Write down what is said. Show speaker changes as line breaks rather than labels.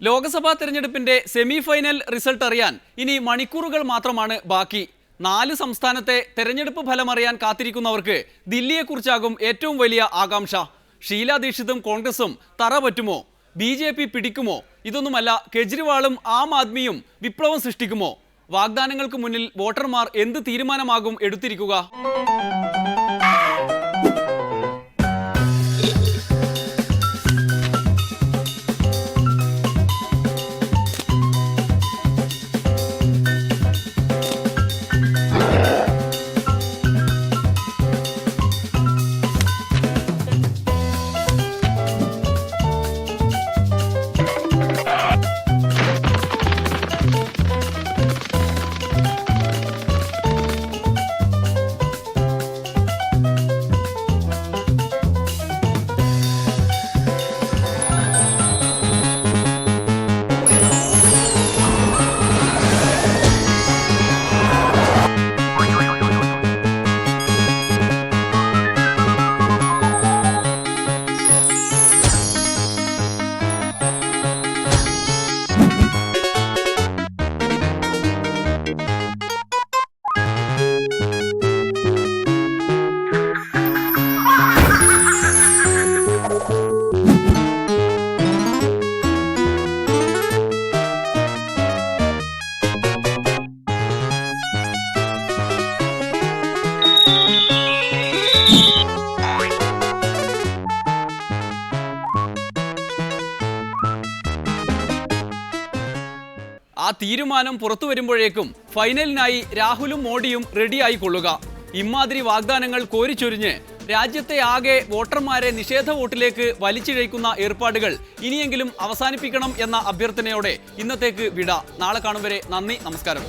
ലോക്സഭാ തെരഞ്ഞെടുപ്പിന്റെ semi final result അറിയാൻ ഇനി മണിക്കൂറുകൾ മാത്രമാണ് ബാക്കി. 4 സംസ്ഥാനത്തെ തെരഞ്ഞെടുപ്പ് ഫലമറിയാൻ കാത്തിരിക്കുന്നവർക്ക് ദില്ലിയെക്കുറിച്ചാകും ഏറ്റവും വലിയ ആകാംക്ഷ. ഷീലാ ദീക്ഷിതും കോൺഗ്രസും തറ പറ്റുമോ? BJP പിടിക്കുമോ? ഇതൊന്നുമല്ല, കെജ്രിവാളും ആം ആദ്മിയും വിപ്ലവം സൃഷ്ടിക്കുമോ? വാഗ്ദാനങ്ങൾക്ക് മുന്നിൽ വോട്ടർമാർ എന്ത് തീരുമാനമാകും എടുത്തിരിക്കുക? ആ തീരുമാനം പുറത്തു വരുമ്പോഴേക്കും ഫൈനലിനായി രാഹുലും മോഡിയും റെഡിയായിക്കൊള്ളുക. ഇമാതിരി വാഗ്ദാനങ്ങൾ കോരിച്ചൊരിഞ്ഞ് രാജ്യത്തെ ആകെ വോട്ടർമാരെ നിഷേധ വോട്ടിലേക്ക് വലിച്ചിഴയ്ക്കുന്ന ഏർപ്പാടുകൾ ഇനിയെങ്കിലും അവസാനിപ്പിക്കണം എന്ന അഭ്യർത്ഥനയോടെ ഇന്നത്തേക്ക് വിട. നാളെ കാണും വരെ നന്ദി, നമസ്കാരം.